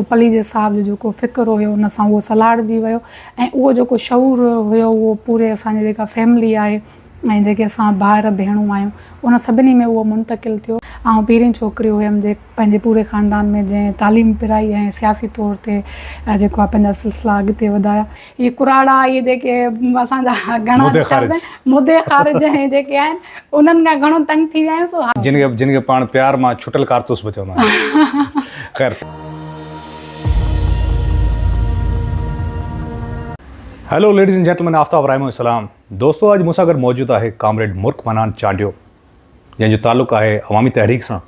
पली जे साहब जो जेको फ़िक्र हुयो उन सां उहो सलाड़जी वियो ऐं उहो जेको शऊर हुयो उहो पूरे असांजी जेका फैमिली आहे ऐं जेके असां भाउर भेणूं आहियूं उन सभिनी में उहो मुंतक़िल थियो। ऐं पहिरीं छोकिरी हुयमि जे पंहिंजे पूरे ख़ानदान में जंहिं तालीम पिराई ऐं सियासी तौर ते जेको आहे पंहिंजा सिलसिला अॻिते वधाया। इहे कुराड़ा इहे जेके असांजा घणा मुदे ख़ारिज ऐं जेके आहिनि उन्हनि खां घणो तंग थी विया आहियूं जिनखे पाण प्यार मां छुटल कारतूस बि चवंदा आहियूं। ख़ैर, hello ladies and gentleman, Aftab Raimo सलाम। दोस्तों, अॼु मूंसां गॾु मौजूदु आहे कॉमरेड मुर्क मनान चांडियो, जंहिंजो तालुक़ु आहे अवामी तहरीक सां,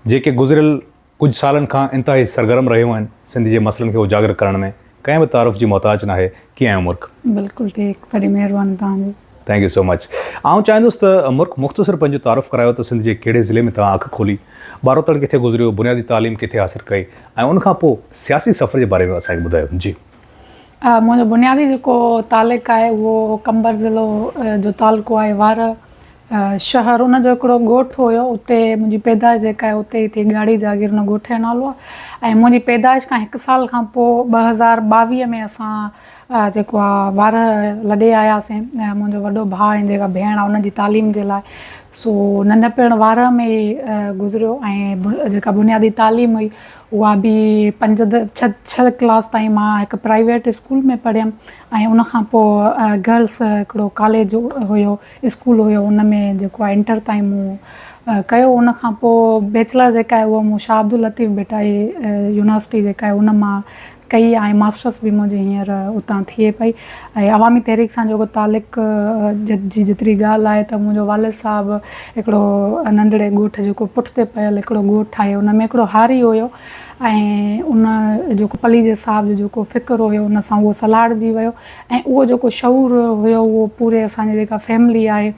जेके गुज़िरियल कुझु सालनि खां इंतिहाई सरगर्म रहियूं आहिनि सिंध जे मसइलनि खे उजागर करण में। कंहिं बि तारुफ़ जी मोहताज न आहे। कीअं आहियो मुर्क? बिल्कुलु ठीकु, वॾी महिरबानी तव्हांजी। Thank you so much. आउं चाहींदुसि त मुर्क मुख़्तसिर पंहिंजो तारुफ़ करायो त सिंध जे कहिड़े ज़िले में तव्हां अखि खोली, बारोतड़ किथे गुज़रियो, बुनियादी तालीम किथे हासिलु कई, ऐं उनखां पोइ सियासी सफ़र जे बारे में असांखे ॿुधायो। जी, मुंहिंजो बुनियादी जेको तालिक़ु आहे उहो कंबर ज़िलो जो तालुक़ो आहे वार शहर, उनजो हिकिड़ो ॻोठु हुयो। उते मुंहिंजी पैदाइश जेका आहे उते ई थी, ॻाढ़ी जागीर उन ॻोठ जो नालो आहे। ऐं मुंहिंजी पैदाइश खां 1 साल खां पोइ 2022 में असां जेको आहे वार लॾे आयासीं। मुंहिंजो वॾो भाउ ऐं जेका भेण आहे उनजी तालीम जे लाइ। सो नंढपिण वार में ई गुज़रियो ऐं जेका बुनियादी तालीम हुई उहा बि 6 क्लास ताईं मां हिकु प्राइवेट स्कूल में पढ़ियमि। ऐं उनखां पोइ गर्ल्स हिकिड़ो कॉलेज हुयो, स्कूल हुयो, उन में जेको आहे इंटर ताईं मूं कयो। उनखां पोइ बैचलर जेका आहे उहा मूं शाह अब्दुल लतीफ़ भटाई यूनिवर्सिटी जेका आहे उन मां कई ऐं मास्टर्स बि मुंहिंजी हींअर उतां थिए पई। ऐं अवामी तहरीक सां जेको तालिक़ु जी जेतिरी ॻाल्हि आहे त मुंहिंजो वालिद साहिबु हिकिड़ो नंढड़े ॻोठ जेको पुठिते पयल हिकिड़ो ॻोठु आहे उन में हिकिड़ो हारी हुयो ऐं उन जेको पली जे साहब जो जेको फ़िक्र हुयो उन सां उहो सलाड़जी वियो ऐं उहो जेको शऊर हुयो उहो पूरे असांजी जेका फैमिली आहे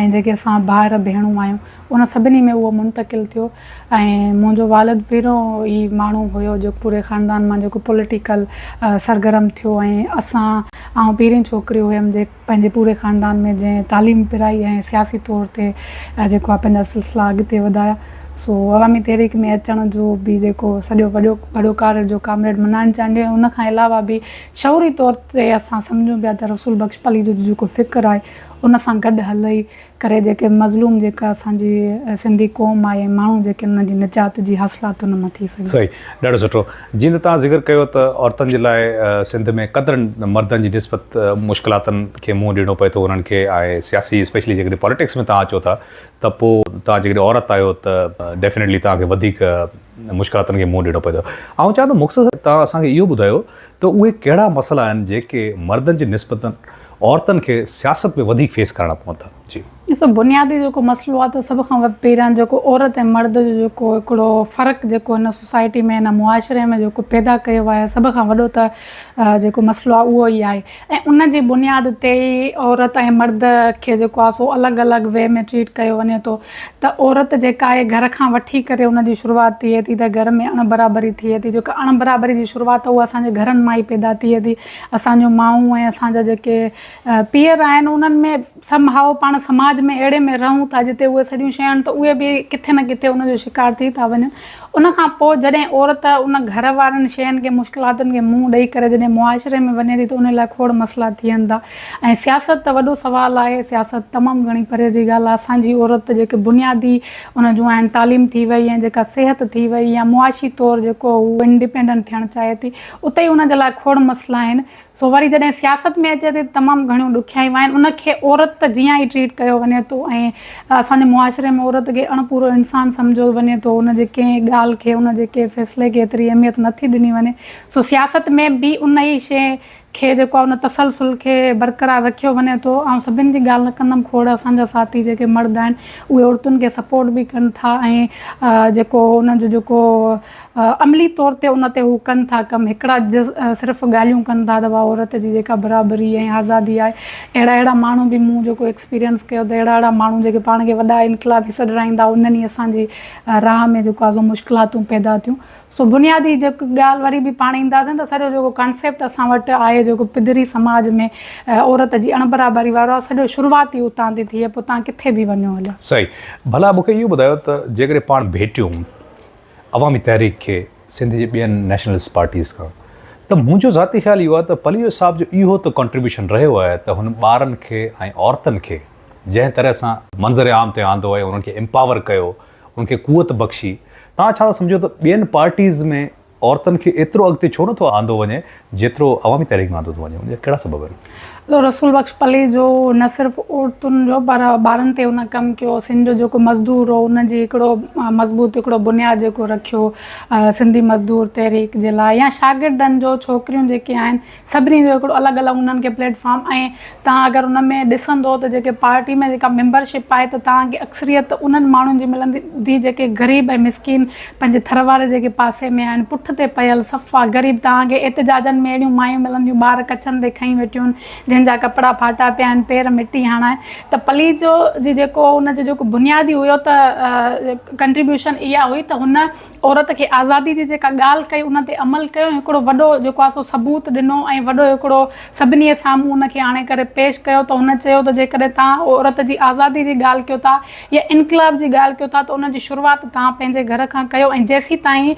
ऐं जेके असां भाउर भेणूं आहियूं उन सभिनी में उहो मुंतक़िल थियो। ऐं मुंहिंजो वालिद पहिरियों ई माण्हू हुयो जो पूरे ख़ानदान मां जेको पॉलिटिकल सरगर्म थियो ऐं आउं पहिरीं छोकिरी हुयमि जे पंहिंजे पूरे ख़ानदान में जंहिं तालीम पिराई ऐं सियासी तौर ते जेको आहे पंहिंजा सिलसिला अॻिते वधाया। सो अवामी तहरीक में अचण जो बि जेको सॼो वॾो कार्य जो कॉमरेड मनान चांडियो, उनखां अलावा बि शऊरी तौर ते असां सम्झूं पिया त रसूल बख़्श पली जो जेको फ़िक्र आहे उन सां गॾु हली करे जेके मज़लूम जेका असांजी सिंधी क़ौम आहे माण्हू जेके उन जी निजात जी हासिलात उन मां थी सघे। सही, ॾाढो सुठो। जीअं त तव्हां ज़िक्र कयो त औरतुनि जे लाइ सिंध में कदरनि मर्दनि जी निस्बत मुश्किलातुनि खे मुंहुं ॾियणो पए थो उन्हनि खे, ऐं सियासी स्पेशली जेकॾहिं पॉलिटिक्स में तव्हां अचो था त पोइ तव्हां जेकॾहिं औरत आहियो त डेफिनेटली तव्हांखे वधीक मुश्किलातुनि खे मुंहुं ॾियणो पए थो। ऐं चाहियां थो मुख़्तसिर तव्हां असांखे इहो ॿुधायो त उहे कहिड़ा मसइला आहिनि जेके मर्दनि जी निस्बतनि औरतुनि खे सियासत में वधीक फेस करणा पवनि था। जी, ॾिसो, बुनियादी जेको मसइलो आहे त सभ खां पहिरियां जेको औरत ऐं मर्द जो जेको हिकिड़ो फ़र्क़ु जेको हिन सोसाइटी में हिन मुआशरे में जेको पैदा कयो आहे सभ खां वॾो त जेको मसइलो आहे उहो ई आहे। ऐं उन जी बुनियाद ते ई औरत ऐं मर्द खे जेको आहे सो अलॻि अलॻि वे में ट्रीट कयो वञे थो। त औरत जेका आहे घर खां वठी करे उन जी शुरूआति थिए थी त घर में अणबराबरी थिए थी। जेका अणबराबरी जी शुरूआति उहा असांजे घरनि मां ई पैदा थिए थी। असांजो माऊं ऐं असांजा जेके पीअर आहिनि उन्हनि में समहाउ पाण समाज में अहिड़े में रहूं था जिते उहे सॼियूं शयूं आहिनि त उहे बि किथे न किथे उनजो शिकार थी था वञनि। उनखां पोइ जॾहिं औरत उन घर वारनि शयुनि खे मुश्किलातुनि खे मुंहुं ॾेई करे जॾहिं मुआशरे में वञे थी त उन लाइ खोड़ मसइला थियनि था। ऐं सियासत त वॾो सुवालु आहे, सियासत तमामु घणी परे जी ॻाल्हि आहे। असांजी औरत जेके बुनियादी उन जूं आहिनि तालीम थी वई ऐं जेका सिहत थी वई या मुआशी तौरु जेको उहो इंडिपेंडेंट थियणु चाहे थी उते ई उन जे लाइ खोड़ मसइला आहिनि। सो वरी जॾहिं सियासत में अचे थी तमामु घणियूं ॾुखियायूं आहिनि। उनखे औरत जीअं ई ट्रीट कयो वञे थो ऐं असांजे मुआशरे में औरत खे अणपूरो इंसानु सम्झो वञे थो, उन जे कंहिं ॻाल्हि खे उन जे कंहिं फ़ैसिले खे एतिरी अहमियत नथी ॾिनी वञे। सो सियासत में बि उन ई शइ खे जेको आहे उन तसलसुल खे बरक़रार रखियो वञे थो। ऐं सभिनि जी ॻाल्हि न कंदमि, खोड़ असांजा साथी जेके मर्द आहिनि उहे औरतुनि खे सपोर्ट बि कनि था ऐं जेको उन्हनि जो जेको अमली तौर ते उन ते हू कनि था कमु। हिकिड़ा सिर्फ़ु ॻाल्हियूं कनि था त औरत जी जेका बराबरी ऐं आज़ादी आहे, अहिड़ा माण्हू बि मूं जेको एक्सपीरियंस कयो त अहिड़ा माण्हू जेके पाण खे वॾा इनकलाबी सॾराईंदा उन्हनि ई असांजी राह में जेको आहे सो मुश्किलातूं पैदा थियूं। सो बुनियादी जेको ॻाल्हि वरी बि पाण ईंदासीं त सॼो जेको कॉन्सेप्ट असां वटि आहे जेको पिदरी समाज में औरत जी अणबराबरी वारो आहे, सॼो शुरूआती उतां थी थिए, पोइ तव्हां किथे बि वञो हलिया। सही। भला मूंखे इहो ॿुधायो त जेकॾहिं पाण भेटियूं अवामी तहरीक खे सिंध जी ॿियनि नेशनलिस्ट पार्टीज़ खां, त मुंहिंजो ज़ाती ख़्यालु इहो आहे त पलीअ साहिब जो इहो त कॉन्ट्रीब्यूशन रहियो आहे त हुन ॿारनि खे ऐं औरतुनि खे जंहिं तरह सां मंज़र आम ते आंदो आहे, उन्हनि खे एम्पावर कयो, उन्हनि खे कुवत बख़्शी, तव्हां छा सम्झो त ॿियनि पार्टीज़ में औरतुनि खे एतिरो अॻिते छो नथो आंदो वञे जेतिरो अवामी तहरीक में आंदो थो वञे? उनजा कहिड़ा सबब आहिनि? तो रसूल बख्श पली जो न सिर्फ़ु औरतुनि जो पर ॿारनि ते उन कमु कयो। सिंध जो जेको मज़दूर हो उनजी हिकिड़ो मज़बूत हिकिड़ो बुनियादु जेको रखियो सिंधी मज़दूर तहरीक जे लाइ, या शागिर्दनि जो छोकिरियूं जेके आहिनि सभिनी जो हिकिड़ो अलॻि अलॻि उन्हनि खे प्लेटफॉर्म। ऐं तव्हां अगरि उन में ॾिसंदो त जेके पार्टी में जेका मेंबरशिप आहे त तव्हांखे अक्सरियत उन्हनि माण्हुनि जी मिलंदी जेके ग़रीब ऐं मिसकिन पंहिंजे थर वारे जेके पासे में आहिनि, पुठ ते पयल सफ़ा ग़रीब। तव्हांखे एतिजाजनि में अहिड़ियूं मायूं मिलंदियूं, ॿार कच्छनि ते खईं वेठियूं आहिनि जंहिंजा कपिड़ा फाटा पिया आहिनि, पेर मिटी हणा आहिनि। त पली जो जी जेको उनजो जेको बुनियादी हुयो त कंट्रीब्यूशन इहा हुई त हुन औरत खे आज़ादी जी जेका ॻाल्हि कई उन ते अमल कयो, हिकिड़ो वॾो जेको आहे सो सबूत ॾिनो ऐं वॾो हिकिड़ो सभिनी जे साम्हूं उनखे आणे करे पेश कयो। त हुन चयो त जेकॾहिं तव्हां औरत जी आज़ादी जी ॻाल्हि कयो था या इनकलाब जी ॻाल्हि कयो था त उनजी शुरूआति तव्हां पंहिंजे घर खां कयो। ऐं जेसीं ताईं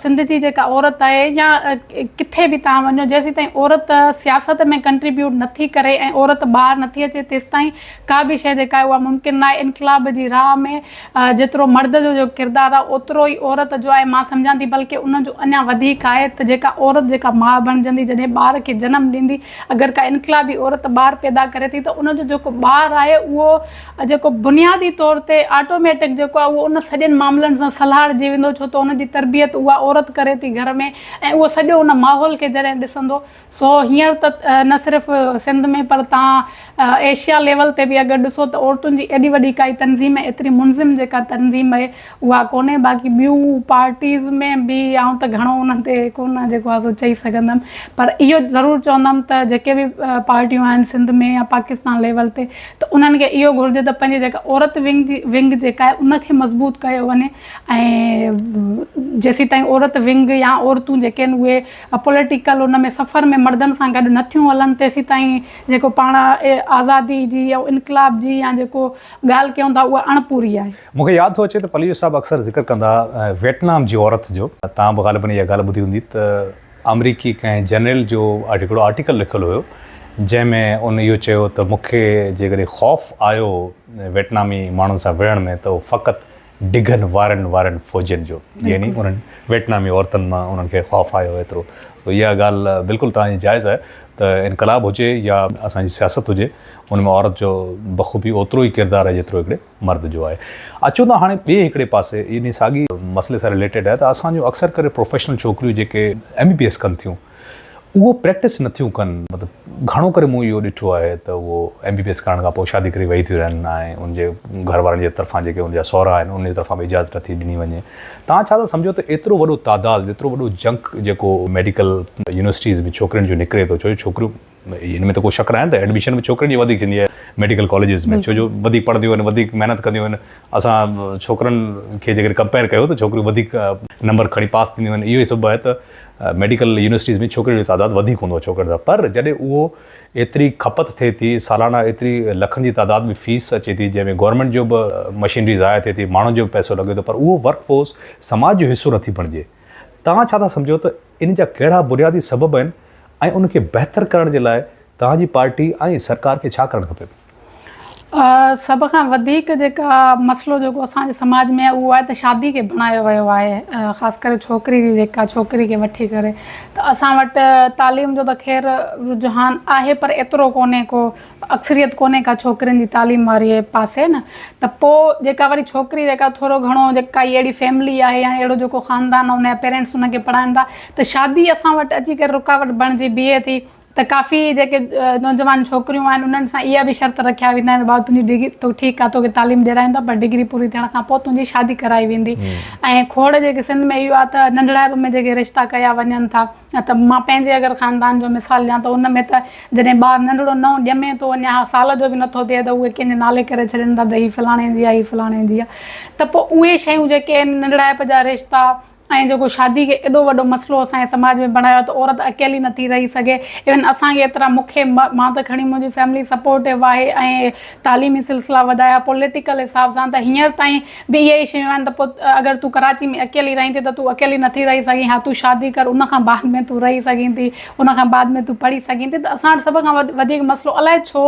सिंध जी जेका औरत आहे या किथे बि तव्हां वञो, जेसीं ताईं औरत सियासत में कंट्रीब्यूट नथी करे ऐं औरत ॿाहिरि नथी अचे तेसि ताईं का बि शइ जेका आहे उहा मुमकिन न आहे। इनकलाब जी राह में जेतिरो मर्द जो जेको किरदारु आहे ओतिरो ई औरत जो आहे, मां सम्झां थी बल्कि उनजो अञा वधीक आहे। त जेका औरत जेका माउ बणिजंदी, जॾहिं ॿार खे जनमु ॾींदी, अगरि का इनकलाबी औरत ॿारु पैदा करे थी त उनजो जेको ॿारु आहे उहो जेको बुनियादी तौर ते ऑटोमेटिक जेको आहे उहो उन सॼनि मामलनि सां सलाहजी वेंदो, छो त उनजी तरबियत उहा औरत करे थी घर में। ऐं उहो सॼो उन माहौल खे जॾहिं ॾिसंदो, सो हींअर त न सिर्फ़ु सिंध में पर तव्हां एशिया लेवल ते बि अगरि ॾिसो त औरतुनि जी एॾी वॾी काई तनज़ीम आहे, एतिरी मुनज़िम जेका तनज़ीम आहे उहा कोन्हे। बाक़ी ॿियूं पार्टीज़ में बि आउं त घणो उन्हनि ते कोन जेको आहे सो चई सघंदमि, पर इहो ज़रूरु चवंदमि त जेके बि पार्टियूं आहिनि सिंध में या पाकिस्तान लेवल ते, त उन्हनि खे इहो घुरिजे त पंहिंजी जेका औरत विंग जेका आहे उनखे मज़बूत कयो वञे। ऐं जेसीं ताईं औरत विंग या औरतूं जेके आहिनि उहे पॉलिटिकल उन में सफ़र में मर्दनि सां गॾु नथियूं हलनि, तेसीं ताईं जेको पाण आज़ादी जी या इनकलाब जी या जेको ॻाल्हि कयूं था उहा अणपूरी आहे। मूंखे यादि थो अचे त पलीअ साहिबु अक्सर ज़िक्र कंदा वियतनाम जी औरत जो। तव्हां बि ग़ालिबन इहा ॻाल्हि ॿुधी हूंदी त अमरीकी कंहिं जनरल जो हिकिड़ो आर्टिकल लिखियलु हुयो जंहिंमें उन इहो चयो त मूंखे जेकॾहिं ख़ौफ़ आयो वियतनामी माण्हुनि सां विढ़ण में त उहो फ़क़ति डिघनि वारनि फ़ौजियुनि जो, यानी उन्हनि वियतनामी औरतुनि मां उन्हनि खे ख़ौफ़ आयो एतिरो। त इहा ॻाल्हि बिल्कुलु तव्हांजी जाइज़ आहे त इनकलाब हुजे या असांजी सियासत हुजे, उन में औरत जो बख़ूबी ओतिरो ई किरदारु आहे जेतिरो हिकिड़े मर्द जो आहे। अचो त हाणे ॿिए हिकिड़े पासे इन साॻी मसइले सां रिलेटेड आहे त असांजो अक्सर करे प्रोफेशनल छोकिरियूं जेके MBBS कनि थियूं उहो प्रैक्टिस नथियूं कनि। मतिलबु घणो करे मूं इहो ॾिठो आहे त उहो MBBS करण खां पोइ शादी करे वेही थियूं रहनि ऐं उनजे घर वारनि जे तरफ़ां जेके उनजा सहुरा आहिनि उनजे तरफ़ां बि इजाज़त नथी ॾिनी वञे। तव्हां छा था सम्झो त एतिरो वॾो तादादु, एतिरो वॾो जंक जेको मेडिकल यूनिवर्सिटीज़ में छोकिरियुनि जो निकिरे थो, छो जो छोकिरियूं हिन में त कोई शक न आहे त एडमिशन में छोकिरियुनि जी वधीक थींदी आहे मेडिकल कॉलेजिस में, छो जो वधीक पढ़ंदियूं आहिनि, वधीक महिनत कंदियूं आहिनि। असां छोकिरनि खे जेकॾहिं कंपेयर कयो त छोकिरियूं वधीक नंबर खणी पास थींदियूं आहिनि। इहो ई सबबु आहे त मेडिकल यूनिवर्सिटीज़ में छोकिरियुनि जो तादादु वधीक हूंदो आहे छोकिरनि सां। पर जॾहिं उहो एतिरी खपत थिए थी, सालाना एतिरी लखनि जी तादाद में फीस अचे थी, जंहिंमें गवर्नमेंट जो बि मशीनरी ज़ाया थिए थी, माण्हुनि जो बि पैसो लॻे थो, पर उहो वर्कफोर्स समाज जो हिसो नथी बणिजे। तव्हां छा था सम्झो त इन जा कहिड़ा बुनियादी सबब आहिनि ऐं उनखे बहितर करण जे लाइ तव्हांजी पार्टी ऐं सरकार खे छा करणु खपे? सभ खां वधीक जेका मसइलो जेको असांजे समाज में आहे उहो आहे त शादी खे बणायो वियो आहे, ख़ासि करे छोकिरी जी जेका छोकिरी खे वठी करे। त असां वटि तालीम जो त ख़ैर रुझान आहे पर एतिरो कोन्हे, को अक्सरियत कोन्हे का छोकिरियुनि जी तालीम वारी पासे न। त पोइ जेका वरी छोकिरी जेका थोरो घणो जेका अहिड़ी फैमिली आहे या अहिड़ो जेको ख़ानदान आहे उनजा पेरेंट्स उनखे पढ़ाइनि था, त शादी असां वटि अची करे रुकावट बणिजी बीहे थी। त काफ़ी जेके नौजवान छोकिरियूं आहिनि उन्हनि सां इहा बि शर्त रखिया वेंदा आहिनि, भाउ तुंहिंजी डिग्री तो ठीकु आहे, तोखे तालीम ॾियराईंदा पर डिग्री पूरी थियण खां पोइ तुंहिंजी शादी कराई वेंदी। ऐं खोड़ जेके सिंध में इहो आहे त नंढड़ाइप में जेके रिश्ता कया वञनि था। त मां पंहिंजे अगरि ख़ानदान जो मिसाल ॾियां त उन में त जॾहिं ॿारु नंढड़ो नओं ॼमे थो, अञा साल जो बि नथो थिए, त उहे कंहिंजे नाले करे छॾींदा त हीअ फलाणे जी आहे, हीअ फलाणे जी आहे। त पोइ उहे शयूं जेके आहिनि नंढड़ाइप जा रिश्ता ऐं जेको शादी खे एॾो वॾो मसइलो असांजे समाज में बणायो त औरत अकेली नथी रही सघे। इवन असांखे एतिरा मूंखे मां त खणी मुंहिंजी फैमिली सपोर्टिव आहे ऐं तालीमी सिलसिला वधाया पॉलिटिकल हिसाब सां, त हींअर ताईं बि इहे ई शयूं आहिनि त पोइ अगरि तूं कराची में अकेली रहीं थी त तूं अकेली नथी रही सघीं, हा तूं शादी कर, उनखां बाद में तूं रही सघीं थी, उनखां बाद में तूं पढ़ी सघीं थी। त असां वटि सभ खां वधीक मसइलो अलाए छो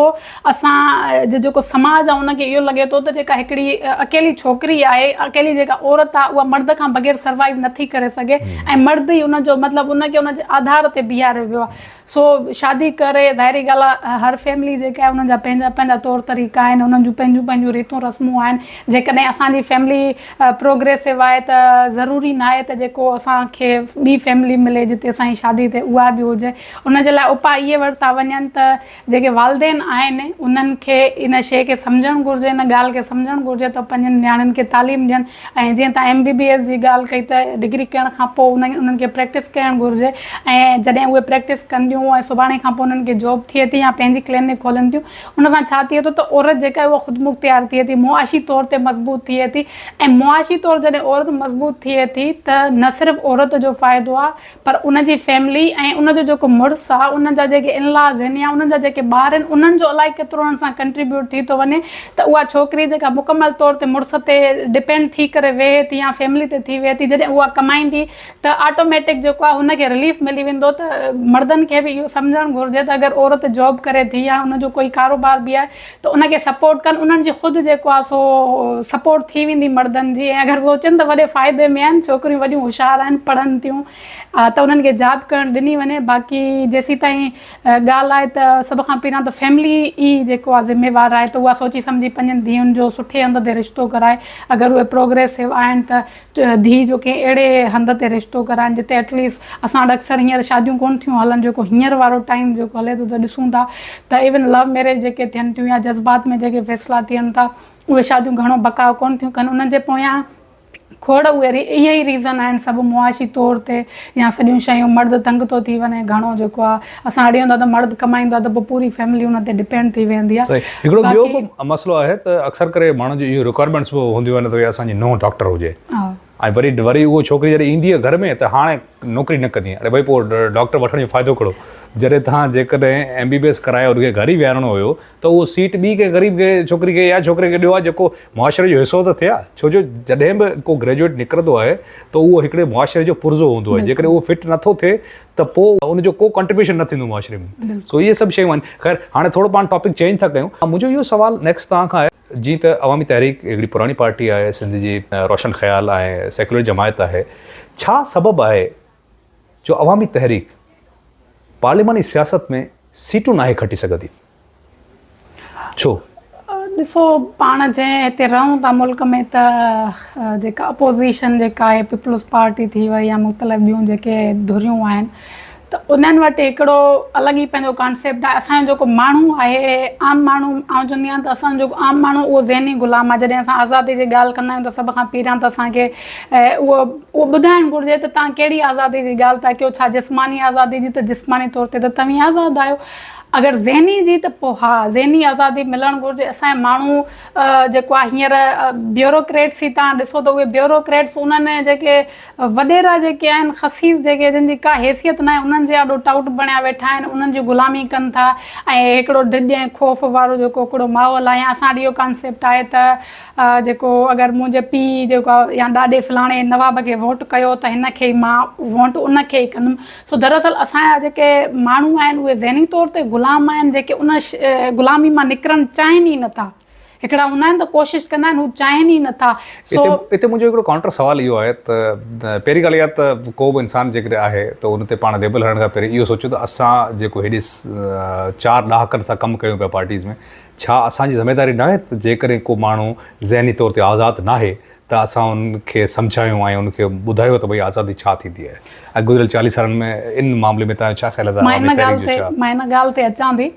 असां जेको समाज आहे उनखे इहो लॻे थो त जेका हिकिड़ी अकेली छोकिरी आहे, अकेली जेका औरत आहे, उहा मर्द खां बग़ैर सर्वाइव नथी करे सघे ऐं मर्द ई उनजो मतिलबु उनखे उनजे आधार ते बीहारे वियो आहे। सो शादी करे ज़ाहिरी ॻाल्हि आहे हर फैमिली जेका आहे उन्हनि जा पंहिंजा पंहिंजा तौर तरीक़ा आहिनि, उन्हनि जूं पंहिंजूं पंहिंजूं रीतूं रस्मूं आहिनि। जेकॾहिं असांजी फैमिली प्रोग्रेसिव आहे त ज़रूरी न आहे त जेको असांखे ॿी फैमिली मिले जिते असांजी शादी थिए उहा बि हुजे। उनजे लाइ उपाय इहे वरिता वञनि त जेके वालदेन आहिनि उन्हनि खे इन शइ खे सम्झणु घुरिजे, इन ॻाल्हि खे सम्झणु घुरिजे त पंहिंजनि नियाणियुनि खे तालीम ॾियनि। ऐं जीअं तव्हां MBBS जी ॻाल्हि कई त डिग्री करण खां पोइ उन्हनि खे प्रैक्टिस करणु घुरिजे ऐं जॾहिं उहे प्रैक्टिस कंदियूं ऐं सुभाणे खां पोइ उन्हनि खे जॉब थिए थी या पंहिंजी क्लिनिक खोलनि थियूं, उन सां छा थिए थो त औरत जेका आहे उहा ख़ुदमुख्तियार थिए थी, मुआशी तौर ते मज़बूत थिए थी। ऐं मुआशी तौर जॾहिं औरत मज़बूत थिए थी त न सिर्फ़ु औरत जो फ़ाइदो आहे पर उनजी फैमिली ऐं उनजो जेको मुड़ुसु आहे, उन जा जेके इनलाज़ आहिनि या उन्हनि जा जेके ॿार आहिनि, उन्हनि जो अलाए केतिरो उन्हनि सां कंट्रीब्यूट थी थो वञे। त उहा छोकिरी जेका मुकमल तौर ते मुड़ुस ते डिपेंड थी करे वेहे थी या फैमिली ते थी वेहे थी, जॾहिं उहा कमाईंदी त ऑटोमेटिक जेको आहे हुनखे रिलीफ मिली वेंदो। त मर्दनि खे बि इहो सम्झणु घुरिजे त अगरि औरत जॉब करे थी या उनजो कोई कारोबार बि आहे त उनखे सपोर्ट कनि, उन्हनि जी ख़ुदि जेको आहे सो सपोर्ट थी वेंदी मर्दनि जी। ऐं अगरि सोचनि त वॾे फ़ाइदे में आहिनि, छोकिरियूं वॾियूं होशियारु आहिनि, पढ़नि थियूं, त उन्हनि खे जॉब करणु ॾिनी वञे। बाक़ी जेसीं ताईं ॻाल्हि आहे त सभ खां पहिरियां त फैमिली ई जेको आहे ज़िम्मेवारु आहे, त उहा सोची सम्झी पंहिंजनि धीअनि जो सुठे हंध ते रिश्तो कराए। अगरि उहे प्रोग्रेसिव आहिनि त धीउ जो कंहिं अहिड़े हंध ते रिश्तो कराइनि जिते एटलीस्ट असां वटि अक्सर हींअर शादियूं कोन थियूं हलनि, जेको हींअर वारो टाइम जेको हले थो त ॾिसूं था त इवन लव मैरिज जेके थियनि थियूं या जज़्बात में जेके फ़ैसिला थियनि था, उहे शादियूं घणो बकाउ कोन थियूं कनि। उन्हनि जे पोयां खोड़ उहे इहे ई रीज़न आहिनि सभु, मुआशी तौर ते या सॼियूं शयूं मर्द तंग थो थी वञे घणो, जेको आहे असां अड़ी हूंदा त मर्द कमाईंदा त पोइ पूरी फैमिली उन ते डिपेंड थी वेंदी आहे। हिकिड़ो ॿियो बि मसइलो आहे त अक्सर करे माण्हुनि जी इहो रिक्वायरमेंट्स बि हूंदियूं आहिनि त भई असांजी नो डॉक्टर हुजे, ऐं वरी उहो छोकिरी जॾहिं ईंदी आहे घर में त हाणे नौकिरी न कंदी, अरे भई पोइ डॉक्टर वठण जो फ़ाइदो कहिड़ो। जॾहिं तव्हां जेकॾहिं MBBS करायो उनखे घर ई विहारणो हुयो त उहो सीट ॿी के ग़रीब खे छोकिरी खे या छोकिरे खे ॾियो आहे जेको मुआशरे जो हिसो त थिए आहे। छो जो जॾहिं बि को ग्रेजुएट निकिरंदो आहे त उहो हिकिड़े मुआशरे जो पुर्ज़ो हूंदो आहे, जेकॾहिं उहो फिट नथो थिए त पोइ उनजो को कंट्रीब्यूशन न थींदो मुआशरे में। सो इहे सभु शयूं आहिनि। ख़ैर हाणे थोरो पाण टॉपिक चेंज था कयूं। मुंहिंजो इहो सुवाल नेक्स्ट तव्हां खां आहे, जीअं त अवामी तहरीक हिकिड़ी पुराणी पार्टी आहे, सिंध जी रोशन ख़्याल आहे, सेक्युलर जमायत आहे, छा सबबु आहे जो अवामी तहरीक पार्लिमानी सियासत में सीटूं नाहे खटी सघंदी? छो? ॾिसो, पाण जंहिं हिते रहूं था मुल्क में त जेका अपोज़िशन जेका आहे, पीपल्स पार्टी थी वई या मुख़्तलिफ़ ॿियूं जेके धुरियूं आहिनि, त उन्हनि वटि हिकिड़ो अलॻि ई पंहिंजो कॉन्सेप्ट आहे। असांजो जेको माण्हू आहे, आम माण्हू, आउं चवंदी आहियां त असांजो जेको आम माण्हू उहो ज़हनी ग़ुलाम आहे। जॾहिं असां आज़ादी जी ॻाल्हि कंदा आहियूं त सभ खां पहिरियां त असांखे उहो ॿुधाइणु घुरिजे त तव्हां कहिड़ी आज़ादी जी ॻाल्हि था कयो, छा जिस्मानी आज़ादी जी? त जिस्मानी तौर ते त तव्हां आज़ादु आहियो। अगरि ज़हनी जी त पोइ हा, ज़हनी आज़ादी मिलणु घुरिजे। असांजे माण्हू जेको आहे हींअर ब्यूरोक्रेट्स ई तव्हां ॾिसो त उहे ब्यूरोक्रेट्स उन्हनि जेके वॾेरा जेके आहिनि, ख़सीस जेके जिन जी का हैसियत न आहे, उन्हनि जे ॾाढो टाउट बणिया वेठा आहिनि, उन्हनि जी ग़ुलामी कनि था ऐं हिकिड़ो ढिॼ ऐं ख़ौफ़ वारो जेको हिकिड़ो माहौल आहे। असां वटि इहो कॉन्सेप्ट आहे त जेको अगरि मुंहिंजे पीउ जेको आहे या ॾाॾे फलाणे नवाब खे वोट कयो त हिन खे ई मां वोट उनखे ई कंदुमि। सो दरअसल असांजा जेके माण्हू आहिनि उहे ज़हनी तौर ते ग़ुलाम आहिनि, जेके उन ग़ुलामी मां निकिरणु चाहिनि ई नथा। हिकिड़ा हूंदा आहिनि त कोशिशि कंदा आहिनि, हू चाहिनि ई नथा। हिते मुंहिंजो हिकिड़ो काउंटर सुवाल इहो आहे त पहिरीं ॻाल्हि इहा त को बि इंसानु जेकॾहिं आहे त उन ते पाण लेबल हणण खां पहिरीं इहो सोचो त असां जेको हेॾे 4 ॾहाकनि सां कमु कयूं पिया पार्टीज़ में, छा असांजी ज़िमेदारी न आहे त जेकॾहिं को माण्हू ज़हनी तौर ते आज़ादु नाहे त असां उनखे सम्झायूं ऐं उनखे ॿुधायो त भई आज़ादी छा थींदी आहे? ऐं गुज़िरियल 40 सालनि में इन मामले में तव्हांजो छा ख़्यालु आहे? मां हिन ॻाल्हि ते अचां थी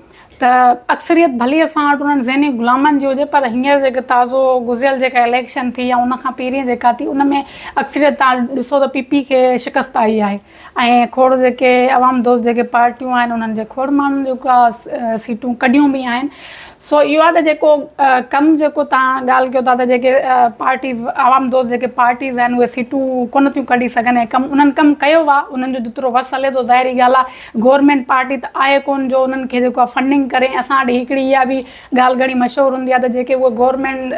त अक्सरियत भली असां वटि उन्हनि ज़हनी ग़ुलामनि जी हुजे, पर हींअर जेके ताज़ो गुज़िरियल जेका इलेक्शन थी या उनखां पहिरीं जेका थी उन में अक्सरियत तव्हां ॾिसो त PP खे शिकस्त आई आहे ऐं खोड़ जेके अवाम दोस्त जेके पार्टियूं आहिनि उन्हनि जे खोड़ माण्हुनि जेका सीटूं कढियूं बि आहिनि। सो इहो आहे त जेको कमु जेको तव्हां ॻाल्हि कयो था त जेके पार्टीज़ अवाम दोस्त जेके पार्टीज़ आहिनि उहे सीटूं कोन थियूं कढी सघनि ऐं उन्हनि कमु कयो आहे, उन्हनि जो जेतिरो वस हले थो, ज़ाहिरी ॻाल्हि आहे गवर्नमेंट पार्टी त आहे कोन जो उन्हनि खे जेको आहे फंडिंग करे। असां वटि हिकिड़ी इहा बि ॻाल्हि घणी मशहूरु हूंदी आहे त जेके उहे गवर्नमेंट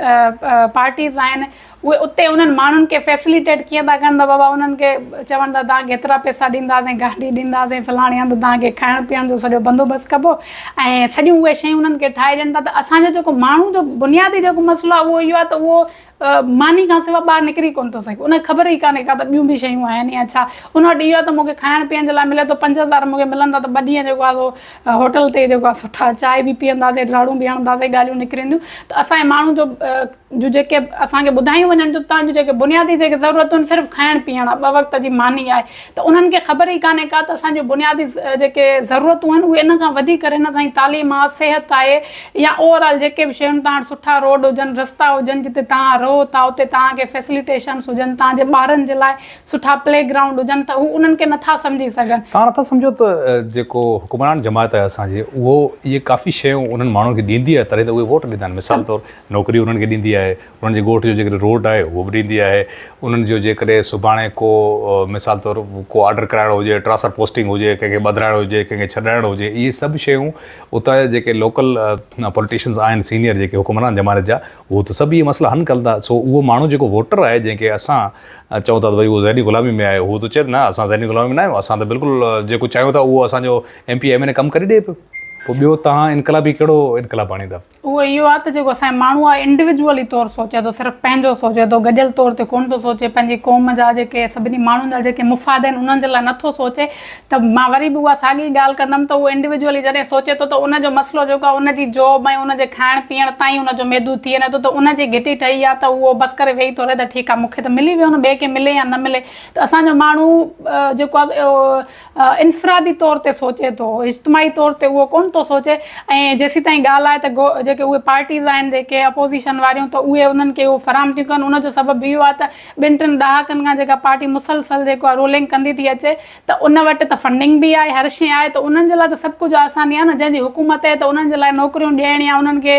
पार्टीज़ आहिनि उहे उते उन्हनि माण्हुनि खे फैसिलिटेट कीअं था कनि त बाबा उन्हनि खे चवनि था तव्हांखे एतिरा पैसा ॾींदासीं, गाॾी ॾींदासीं, फलाणे हंधि तव्हांखे खाइण पीअण जो सॼो बंदोबस्तु कबो ऐं सॼियूं उहे शयूं उन्हनि खे ठाहे ॾियनि था। त असांजो जेको माण्हू जो बुनियादी जेको मसइलो आहे उहो इहो आहे त उहो मानी खां सवाइ ॿाहिरि निकिरी कोन थो सघे, उनखे ख़बर ई कान्हे का त ॿियूं बि शयूं आहिनि या छा। उन वटि इहो आहे त मूंखे खाइण पीअण जे लाइ मिले थो, 5,000 मूंखे मिलंदा त 2 ॾींहं जेको आहे सो होटल ते जेको आहे सुठा चांहि बि पीअंदासीं, राड़ूं बि हणंदासीं, ॻाल्हियूं निकिरंदियूं। त असांजे माण्हू जो जेके असांखे ॿुधायूं वञनि जो तव्हांजूं जेके बुनियादी जेके ज़रूरतूं आहिनि सिर्फ़ु खाइण पीअण, 2 वक़्त जी मानी आहे, त उन्हनि खे ख़बर ई कान्हे का त असांजूं बुनियादी जेके ज़रूरतूं आहिनि उहे इन खां वधीक करे न साईं तालीम आहे, सिहत आहे या ओवरऑल जेके बि शयूं तव्हां सुठा रोड हुजनि, रस्ता हुजनि, जिते तव्हां रहो था उते तव्हांखे फैसिलिटेशन्स हुजनि, तव्हांजे ॿारनि जे लाइ सुठा प्ले ग्राउंड हुजनि, त हू उन्हनि खे नथा सम्झी सघनि। तव्हां नथा सम्झो त जेको हुकुमरान जमात आहे असांजी उहो इहे काफ़ी शयूं उन्हनि माण्हुनि खे ॾींदी आहे, तॾहिं त उहे वोट ॾींदा आहिनि। मिसाल तौरु नौकिरी उन्हनि खे ॾींदी आहे, उन्हनि जे ॻोठ जो जेकॾहिं रोड आहे उहो बि ॾींदी आहे, उन्हनि जो जेकॾहिं सुभाणे को मिसाल तौरु को ऑर्डर कराइणो हुजे, ट्रांसफर पोस्टिंग हुजे, कंहिंखे बदिलाइणो हुजे, कंहिंखे छॾाइणो हुजे, इहे सभु शयूं उतां जा जेके लोकल पॉलिटिशियंस आहिनि सीनियर जेके हुकुमरान जमानत जा उहो त सभु इहे मसइला हल कंदा। सो उहो माण्हू जेको वोटर आहे जंहिंखे असां चऊं था त भई उहो ज़हनी ग़ुलामी में आहे, उहो त चए न असां ज़हनी ग़ुलामी में न आहियूं, असां त बिल्कुलु जेको चाहियूं था उहो असांजो MP MLA कमु करे ॾिए पियो। पोइ ॿियो तव्हां इनकलाबी कहिड़ो इनकलाब आणींदा? उहो इहो आहे त जेको असांजो माण्हू आहे इंडिविजुअली तौरु सोचे थो, सिर्फ़ु पंहिंजो सोचे थो, गॾियल तौर ते कोन थो सोचे, पंहिंजी क़ौम जा जेके सभिनी माण्हुनि जा जेके मुफ़ाद आहिनि उन्हनि जे लाइ नथो सोचे। त मां वरी बि उहा साॻी ॻाल्हि कंदमि त उहो इंडिविजुअली जॾहिं सोचे थो त उनजो मसइलो जेको आहे उनजी जॉब ऐं उनजे खाइण पीअण ताईं उनजो महदूद थी वञे थो, त उनजी घिटी ठही आहे त उहो बसि करे वेही थो रहे त ठीकु आहे मूंखे त मिली वियो न, ॿिए खे मिले या न मिले। त असांजो माण्हू जेको आहे इनफ़रादी तौर ते सोचे थो, इज्तिमाही तौर ते उहो कोन थो सोचे। ऐं जेसीं ताईं ॻाल्हि आहे त जेके उहे पार्टीज़ आहिनि जेके अपोज़िशन वारियूं त उहे उन्हनि खे उहो फराहम थियूं कनि, उनजो सबबु इहो आहे त 2-3 ॾहाकनि खां जेका पार्टी मुसलसल जेको आहे रूलिंग कंदी थी अचे त उन वटि त फंडिंग बि आहे, हर शइ आहे, त उन्हनि जे लाइ त सभु कुझु आसानी आहे न। जंहिंजी हुकूमत आहे त उन्हनि जे लाइ नौकरियूं ॾियण या उन्हनि खे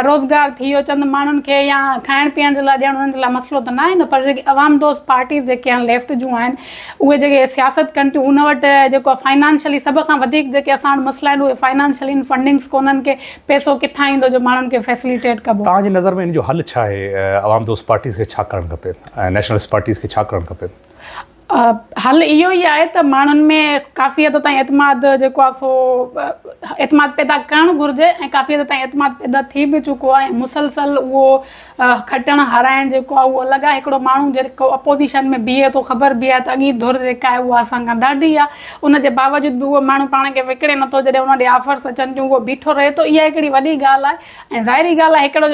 रोज़गार थी वियो चंद माण्हुनि खे या खाइण पीअण जे लाइ ॾियणु उन्हनि जे लाइ मसइलो त न आहे न। पर जेके अवाम दोस्त पार्टीज़ जेके आहिनि लेफ्ट जूं आहिनि उहे जेके सियासत कनि थियूं उन वटि जेको आहे फाइनेंशियली सभ खां वधीक जेके असां वटि मसइला आहिनि उहे फाइनेंशियली फंडिंग्स कोन्हनि खे पैसो किथां ईंदो जो माण्हुनि खे फैसिलिटेट कबो। तव्हांजी नज़र में इन जो हल छा आहे? अवाम दोस्त पार्टीज़ खे छा करणु खपे ऐं नेशनलिस्ट पार्टीज़ खे छा करणु खपे? हल इहो ई आहे त माण्हुनि में काफ़ी हद ताईं एतमाद जेको आहे सो एतमाद पैदा करणु घुरिजे ऐं काफ़ी हद ताईं एतमाद पैदा थी बि चुको आहे। मुसलसल उहो खटणु हाराइणु जेको आहे उहो अलॻि आहे। हिकिड़ो माण्हू जेको अपोज़िशन में बीहे थो, ख़बर बि आहे त अॻी धुर जेका आहे उहा असां खां ॾाढी आहे, उनजे बावजूद बि उहो माण्हू पाण खे विकिणे नथो, जॾहिं उन ॾे ऑफर्स अचनि थियूं उहो बीठो रहे थो। इहा हिकिड़ी वॾी ॻाल्हि आहे ऐं ज़ाहिरी ॻाल्हि आहे हिकिड़ो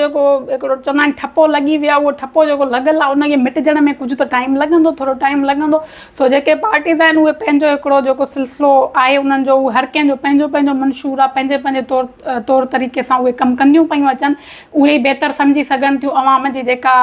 हिकिड़ो चवंदा आहिनि ठपो लॻी वियो आहे, उहो ठपो जेको लॻल आहे उनखे मिटजण में कुझु त टाइम लॻंदो, थोरो टाइम लॻंदो। सो जेके पार्टीज़ आहिनि उहे पंहिंजो हिकिड़ो जेको सिलसिलो आहे उन्हनि जो उहो हर कंहिंजो पंहिंजो पंहिंजो मंशूर आहे, पंहिंजे पंहिंजे तौर तरीक़े सां उहे कमु कंदियूं पियूं अचनि। उहे ई बहितर सम्झी सघनि थियूं अवाम जी जेका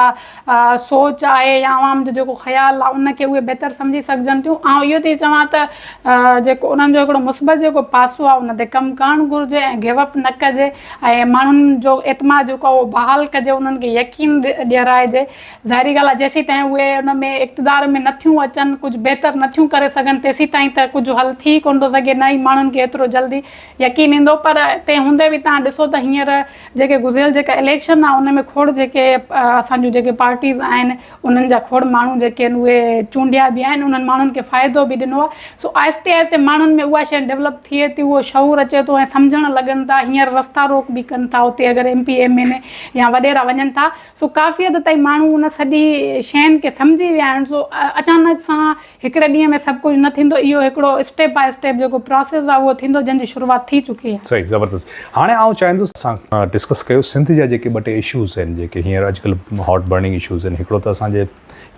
सोच आहे या अवाम जो जेको ख़्यालु आहे उनखे उहे बहितर सम्झी सघजनि थियूं। ऐं इहो थी चवां त जेको उन्हनि जो हिकिड़ो मुस्बत जेको पासो आहे उन ते कमु करणु घुरिजे ऐं गिवअप न कजे ऐं माण्हुनि जो एतमाद जेको आहे उहो बहाल कजे, उन्हनि खे यकीन ॾियाराइजे। ज़ाहिरी ॻाल्हि आहे जेसीं ताईं उहे उन में इक़्तिदार में नथियूं अचनि, कुझु बहितर नथियूं करे सघनि, तेसीं ताईं त कुझु हल थी कोन थो सघे, न ई माण्हुनि खे एतिरो जल्दी यकीन ईंदो। पर तंहिं हूंदे बि तव्हां ॾिसो त हींअर जेके गुज़िरियल जेका इलेक्शन आहे उन में खोड़ जेके असांजूं जेके पार्टीज़ आहिनि उन्हनि जा खोड़ माण्हू जेके आहिनि उहे चूंडिया बि आहिनि, उन्हनि माण्हुनि खे फ़ाइदो बि ॾिनो आहे। सो आहिस्ते आहिस्ते माण्हुनि में उहा शइ डेवलप थिए थी, उहो शऊर अचे थो ऐं सम्झणु लॻनि था। हींअर रस्ता रोक बि कनि था उते अगरि MP MLA या वॾेरा वञनि था। सो काफ़ी हद ताईं माण्हू उन सॼी शयुनि खे सम्झी विया आहिनि। सो अचानक सां हिकिड़े ॾींहं में सभु कुझु न थींदो, इहो हिकिड़ो स्टेप बाय स्टेप जेको प्रोसेस आहे उहो थींदो जंहिंजी शुरूआति थी चुकी आहे। सही, ज़बरदस्त। हाणे आउं चाहींदुसि असां डिस्कस कयो सिंध जा जेके 2 टे इशूज़ आहिनि जेके हींअर अॼुकल्ह हॉट बर्निंग इशूज़ आहिनि। हिकिड़ो त असांजे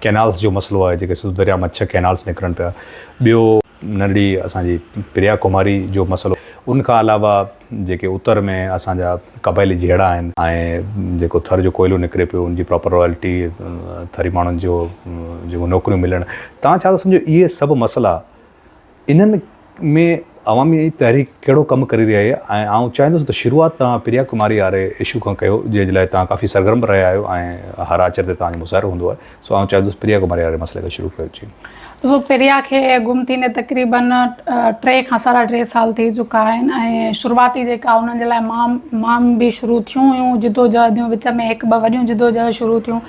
कैनाल्स जो मसइलो आहे, जेके सिंध दरिया में 6 कैनाल्स निकिरनि पिया। ॿियो नंढड़ी असांजी प्रिया कुमारी जो मसइलो, उनखां अलावा जेके उत्तर में असांजा क़बाइली जहिड़ा आहिनि ऐं जेको थर जो कोयलो निकिरे पियो उनजी प्रॉपर रॉयल्टी, थरी माण्हुनि जो जेको नौकरियूं मिलणु, तव्हां छा था सम्झो इहे सभु मसइला इन्हनि में अवामी तहरीक कहिड़ो कमु करे रही आहे? ऐं आउं चाहींदुसि त शुरूआति तव्हां प्रिया कुमारी वारे इशू खां कयो, जंहिंजे लाइ तव्हां काफ़ी सरगर्म रहिया आहियो ऐं हर आचर ते तव्हांजो मुज़ाहिरो हूंदो आहे। सो आउं चाहींदुसि प्रिया कुमारी वारे मसइले खां शुरू कयो। जी ॾिसो, प्रिया खे गुम थींदे तक़रीबन 3 खां 3.5 साल थी चुका आहिनि ऐं शुरूआती जेका उन्हनि जे लाइ माम बि शुरू थियूं हुयूं जिदोजहदियूं, विच में 1-2 वॾियूं जिदोजहद शुरू थियूं,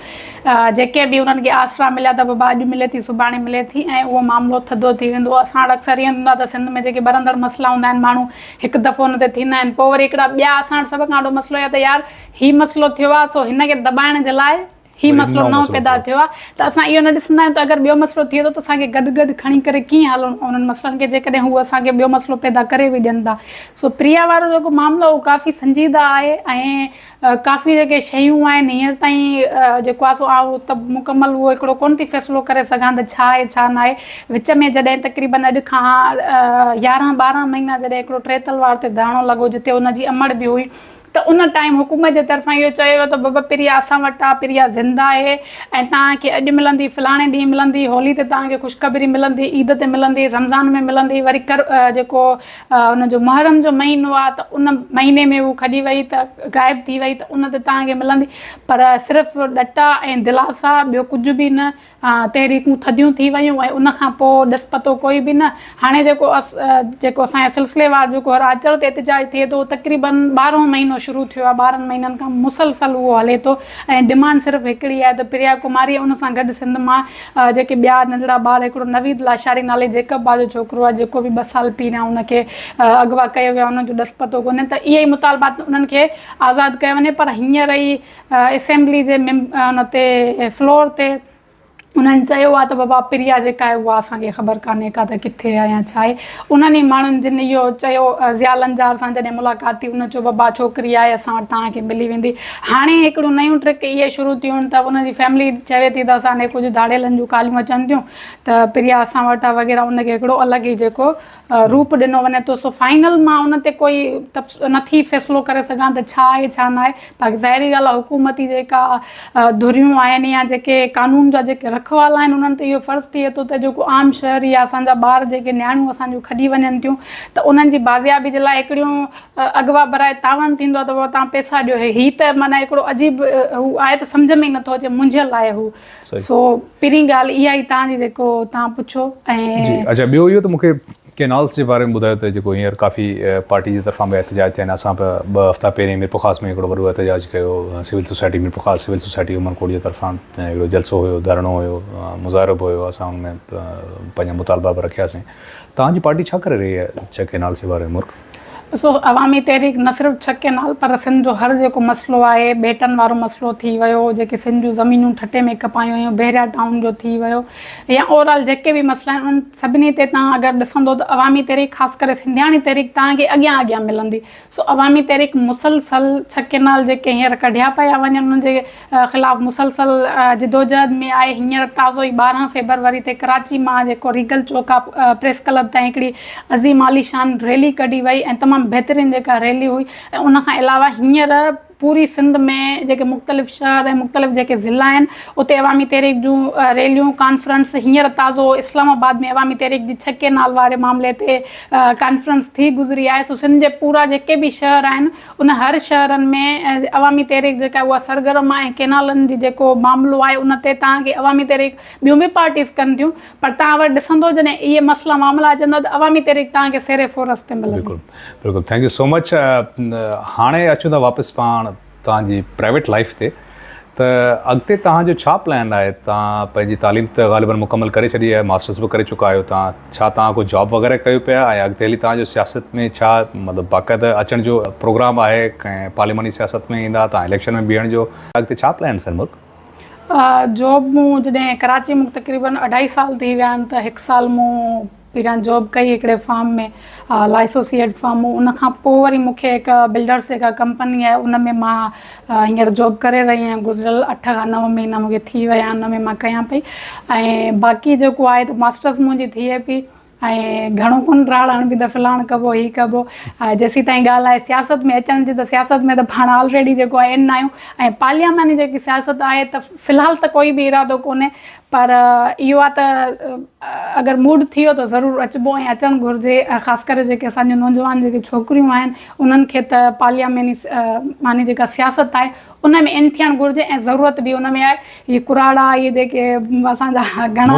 जेके बि उन्हनि खे आसरा मिलिया त बाबा अॼु मिले थी सुभाणे मिले थी ऐं उहो मामिलो थधो थी वेंदो। असां वटि अक्सर ईअं हूंदा त सिंध में जेके बरंदड़ मसइला हूंदा आहिनि, माण्हू हिकु दफ़ो उन ते थींदा आहिनि, पोइ वरी हिकिड़ा ॿिया असां वटि सभ खां वॾो मसइलो आहे त यार हीउ मसइलो थियो आहे सो हिन खे दॿाइण जे लाइ ही मसइलो नओं पैदा थियो आहे, त असां इहो न ॾिसंदा आहियूं त अगरि ॿियो मसइलो थिए थो त असांखे गॾु खणी करे कीअं हलूं उन्हनि मसइलनि खे, जेकॾहिं हू असांखे ॿियो मसइलो पैदा करे बि ॾियनि था। सो प्रिया वारो जेको मामिलो उहो काफ़ी संजीदा आहे ऐं काफ़ी जेके शयूं आहिनि हींअर ताईं जेको आहे सो आउं त मुकमल उहो हिकिड़ो कोन थी फ़ैसिलो करे सघां त छा आहे छा न आहे। विच में जॾहिं तक़रीबन अॼु खां 11-12 महीना जॾहिं हिकिड़ो टे तलवार ते धारणो लॻो जिते उनजी अमड़ बि हुई, त उन टाइम हुकूमत जे तरफ़ां इहो चयो वियो त बाबा प्रिया असां वटि आहे, प्रिया ज़िंदा आहे ऐं तव्हांखे अॼु मिलंदी, फलाणे ॾींहुं मिलंदी, होली ते तव्हांखे ख़ुशख़बरी मिलंदी, ईद ते मिलंदी, रमज़ान में मिलंदी, वरी जेको उनजो मुहर्रम जो महीनो आहे त उन महीने में उहा खॼी वई त ग़ाइबु थी वई त उन ते तव्हांखे मिलंदी। पर सिर्फ़ु ॾटा ऐं दिलासा, ॿियो कुझु बि न, तहरीकूं थधियूं थी वयूं ऐं उनखां पोइ ॾिस पतो कोई बि न। हाणे जेको असांजे सिलसिलेवार जेको हर आचर ते एतिजाज थिए थो, तक़रीबन 12हों महीनो शुरू थियो आहे, 12 महीननि खां मुसलसल उहो हले थो ऐं डिमांड सिर्फ़ु हिकिड़ी आहे त प्रिया कुमारी उन सां गॾु सिंध मां जेके ॿिया नंढड़ा ॿार, हिकिड़ो नवीद लाशारी नाले जेकब बा जो छोकिरो आहे जेको बि 2 साल पहिरियां उनखे अगवा कयो वियो, उनजो ॾस पतो कोन्हे, त इहे ई मुतालबात उन्हनि खे आज़ादु कयो वञे। पर हींअर ई असेंबली जे उन ते फ्लोर ते उन्हनि चयो आहे त बाबा प्रिया जेका आहे उहा असांखे ख़बर कान्हे का त किथे आहे या छा आहे। उन्हनि ई माण्हुनि जिन इहो चयो, ज़िया लंजार सां जॾहिं मुलाक़ात थी, उन चयो बाबा छोकिरी आहे असां वटि तव्हांखे मिली वेंदी। हाणे हिकिड़ो नयूं ट्रिक इहे शुरू थियूं आहिनि त उनजी फैमिली चवे थी त असांखे कुझु दाड़ेलनि जूं कालियूं अचनि थियूं त प्रिया असां वटि आहे वग़ैरह, उनखे हिकिड़ो अलॻि ई जेको रूप ॾिनो वञे थो। सो फाइनल मां उन ते कोई नथी फ़ैसिलो करे सघां त छा आहे छा न आहे। बाक़ी ज़ाहिरी ॻाल्हि आहे हुकूमती जेका धुरियूं आहिनि या जेके कानून जा जेके रखवाला आहिनि, उन्हनि ते इहो फ़र्ज़ु थिए थो त जेको आम शहरी या असांजा ॿार जेके नियाणियूं असांजूं खॼी वञनि थियूं त उन्हनि जी बाज़ियाबी जे लाइ हिकिड़ियूं अगवा बराए तावन थींदो आहे त पोइ तव्हां पैसा ॾियो। हीअ त माना हिकिड़ो अजीब हू आहे त सम्झ में ई नथो अचे, मुंझियल आहे हू। सो पहिरीं ॻाल्हि इहा ई तव्हांजी जेको तव्हां पुछो। ऐं अच्छा, ॿियो इहो त मूंखे कैनाल्स जे बारे में ॿुधायो त जेको हींअर काफ़ी पार्टी जी तरफ़ां बि एहतजाज थिया आहिनि। असां बि 2 हफ़्ता पहिरीं मीरपुर में हिकिड़ो वॾो एहतजाज कयो, civil society Mirpur civil society Umarkot जे तरफ़ां हिकिड़ो जलसो हुयो, धरणो हुयो, मुज़ाहिरो बि हुयो, असां हुनमें पंहिंजा मुतालबा बि रखियासीं। तव्हांजी पार्टी छा करे रही आहे 6 कैनाल्स जे बारे में? मुर्ख ॾिसो, अवामी तहरीक न सिर्फ़ु 6 कैनाल पर सिंध जो हर जेको मसइलो आहे, बेटनि वारो मसइलो थी वियो, जेके सिंध जूं ज़मीनूं ठटे में कपायूं हुयूं, बहरिया टाउन जो थी वियो, या ओवरऑल जेके बि मसइला आहिनि उन्हनि सभिनी ते तव्हां अगरि ॾिसंदो त अवामी तहरीक ख़ासि करे सिंधियाणी तहरीक तव्हांखे अॻियां मिलंदी। सो अवामी तहरीक मुसलसल 6 कैनाल जेके हींअर कढिया पिया वञनि उन्हनि जे ख़िलाफ़ु मुसलसल जिदोजहद में आहे। हींअर ताज़ो ई 12 फरवरी ते कराची मां जेको रीगल चौका प्रेस क्लब ताईं हिकिड़ी अज़ीम आलीशान रैली कढी वई ऐं तमामु बहितरीनु जेका रैली हुई। ऐं उनखां अलावा हींअर पूरी सिंध में जेके मुख़्तलिफ़ शहर ऐं मुख़्तलिफ़ जेके ज़िला आहिनि उते अवामी तहरीक जूं रैलियूं कॉन्फ्रेंस, हींअर ताज़ो इस्लामाबाद में अवामी तहरीक जी 6 कैनाल वारे मामले ते कॉन्फ्रेंस थी गुज़री आहे। सो सिंध जे पूरा जेके बि शहर आहिनि उन हर शहरनि में अवामी तहरीक जेका उहा सरगर्म आहे। कैनालनि जी जेको मामिलो आहे उन ते तव्हांखे अवामी तहरीक ॿियूं बि पार्टीज़ कनि थियूं, पर तव्हां वटि ॾिसंदो जॾहिं इहे मसइला मामला अचंदा त अवामी तहरीक तव्हांखे सेरे फ़ोरस ते मिलंदी। बिल्कुलु बिल्कुलु, थैंक यू सो मच। हाणे अचूं था वापसि पाण तव्हांजी प्राइवेट लाइफ ते, त अॻिते तव्हांजो छा प्लान आहे? तव्हां पंहिंजी तालीम त ग़ालिबन मुकमल करे छॾी आहे, मास्टर्स बि करे चुका आहियो, तव्हां को जॉब वग़ैरह कयो पिया ऐं अॻिते हली तव्हांजो सियासत में छा मतिलबु बाक़ाइदा अचण जो प्रोग्राम आहे? कंहिं पार्लिमानी सियासत में ईंदा, तव्हां इलेक्शन में बीहण जो अॻिते छा प्लान सर? मुल्क जॉब मूं जॾहिं कराची में तक़रीबन 2.5 साल थी विया आहिनि त 1 साल मूं पहिरियां जॉब कई हिकिड़े फार्म में, लाइसोसिएट फार्म। उनखां पोइ वरी मूंखे हिकु बिल्डर्स जेका कंपनी आहे उन में मां हींअर जॉब करे रही आहियां। गुज़िरियल 8 खां 9 महीना मूंखे थी विया आहिनि, उन में मां कयां पई। ऐं बाक़ी जेको आहे त मास्टर्स मुंहिंजी थिए पई ऐं घणो कोन राड़ हणबी त फलाण कबो ही कबो जेसीं ताईं ॻाल्हि आहे सियासत में अचण जी, त सियासत में त पाण ऑलरेडी जेको आहे इन आहियूं, ऐं पार्लियामेंट जेकी सियासत आहे त फ़िलहालु त कोई बि इरादो कोन्हे, पर इहो आहे त अगरि मूड थी वियो त ज़रूरु अचिबो ऐं अचणु घुरिजे। ख़ासि करे जेके असांजो नौजवान जेके छोकिरियूं आहिनि उन्हनि खे त पार्लियामेंट मानी जेका सियासत आहे उन में इन थियणु घुरिजे, ऐं ज़रूरत बि उन में आहे। इहे कुराड़ा इहे जेके असांजा घणा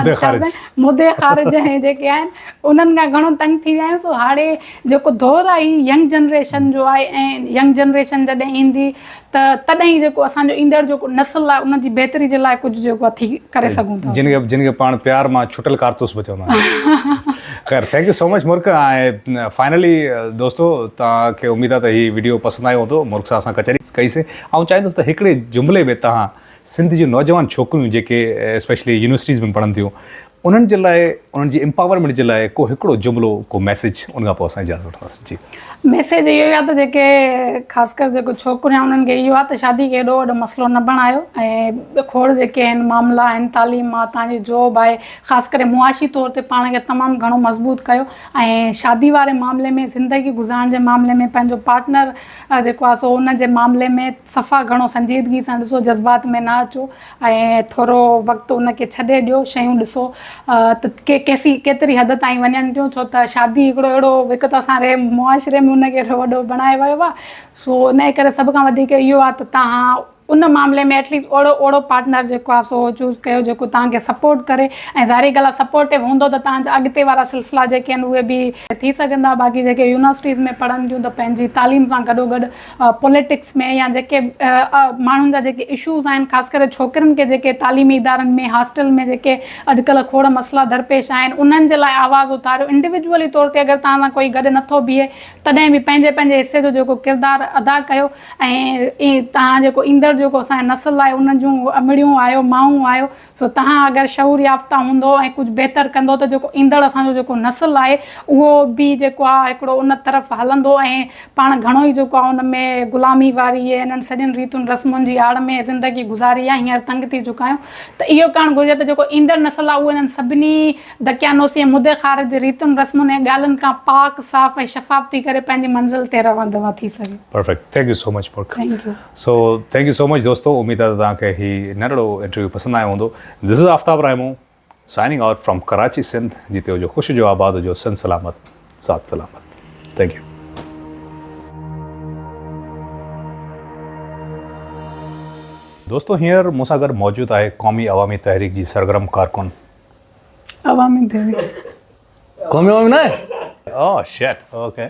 मुदे ख़ारिज ऐं जेके आहिनि उन्हनि खां घणो तंग थी विया आहियूं। सो हाणे जेको दौरु आहे यंग जनरेशन जो आहे, ऐं यंग जनरेशन जॾहिं ईंदी त तॾहिं जेको असांजो ईंदड़ जेको नस्ल आहे उनजी बहितरी जे लाइ कुझु जेको थी करे सघूं था, जिनखे पाण प्यार मां छुटल कारतूस बि चवंदा आहियूं। खैर, थैंक यू सो मच मुर्क। ऐं फाइनली दोस्तो, तव्हांखे उमेद आहे त हीअ वीडियो पसंदि आयो हूंदो। मुर्क सां असां कचहरी कईसीं, ऐं चाहींदुसि त हिकिड़े जुमिले में तव्हां सिंध जूं नौजवान छोकिरियूं जेके स्पेशली यूनिवर्सिटीज़ में पढ़नि थियूं उन्हनि जे लाइ, उन्हनि जी एम्पावरमेंट जे लाइ को हिकिड़ो जुमिलो, को मैसेज, उनखां पोइ असां इजाज़त वठंदासीं। जी, मैसेज इहो ई आहे त जेके ख़ासि करे जेको छोकिरियूं उन्हनि खे इहो आहे त शादी खे एॾो वॾो मसइलो न बणायो, ऐं खोड़ जेके आहिनि मामला आहिनि, तालीम आहे, तव्हांजी जॉब आहे, ख़ासि करे मुआशी तौर ते पाण खे तमामु घणो मज़बूत कयो, ऐं शादी वारे मामले में, ज़िंदगी गुज़ारण जे मामले में, पंहिंजो पार्टनर जेको आहे सो उन जे मामले में सफ़ा घणो संजीदगी सां ॾिसो, जज़्बात में न अचो, ऐं थोरो वक़्तु उनखे छॾे ॾियो, शयूं ॾिसो त केतिरी हद ताईं वञनि थियूं। छो त शादी हिकिड़ो अहिड़ो हिकु त असां मुआशिरे में उनखे वॾो बणाए वियो आहे। सो इन करे सभ खां वधीक इहो आहे त तव्हां उन मामले में एटलीस्ट ओड़ो पार्टनर जेको आहे सो चूज़ कयो जेको तव्हांखे सपोर्ट करे, ऐं ज़ाहिरी ॻाल्हि आहे सपोर्टिव हूंदो त तव्हांजा अॻिते वारा सिलसिला जेके आहिनि उहे बि थी सघंदा। बाक़ी जेके यूनिवर्सिटीज़ में पढ़नि थियूं त पंहिंजी तालीम सां गॾोगॾु पॉलिटिक्स में या जेके माण्हुनि जा जेके इशूज़ आहिनि, ख़ासि करे छोकिरनि खे जेके तालीमी इदारनि में, हॉस्टल में जेके अॼुकल्ह खोड़ मसइला दरपेश आहिनि उन्हनि जे लाइ आवाज़ु उथारियो। इंडिविजुअली तौर ते अगरि तव्हां सां कोई गॾु नथो बीहे तॾहिं बि पंहिंजे हिसे जो जेको किरदारु अदा कयो, ऐं तव्हां जेको ईंदड़ जेको असांजो नस्ल आहे उन जूं अमड़ियूं आहियो, माऊं आहियो, सो तव्हां अगरि शऊर याफ़्ता हूंदो ऐं कुझु बहितर कंदो त जेको ईंदड़ असांजो जेको नस्ल आहे उहो बि जेको आहे हिकिड़ो उन तरफ़ हलंदो, ऐं पाण घणो ई जेको आहे उन में ग़ुलामी वारी इन्हनि सॼियुनि रीतियुनि रस्मुनि जी आड़ में ज़िंदगी गुज़ारी आहे, हींअर तंग थी चुका आहियूं। त इहो करणु घुरिजे त जेको ईंदड़ नस्ल आहे उहे इन्हनि सभिनी दकियानूसी ऐं मुदे ख़ारिज जे रीतियुनि रस्मुनि ऐं ॻाल्हियुनि खां पाक साफ़ ऐं शफ़ाफ़ थी करे पंहिंजी मंज़िल ते रवंदवा थी सघे। Perfect, thank you so much मुर्क। Thank you. So thank you so much दोस्तों, उम्मीद आहे त तव्हांखे हीउ नंढड़ो इंटरव्यू पसंदि आयो हूंदो। This is Aftab Raimo signing out from Karachi Sindh. जिते हुजो ख़ुशि हुजो, आबाद हुजो, सन सलामत, साथ सलामत। Thank U. दोस्तों, हींअर मूंसां गॾु मौजूदु आहे क़ौमी अवामी तहरीक जी सरगर्म कारकुन। अवामी तहरीक क़ौमी अवामी न आहे? Oh shit, okay.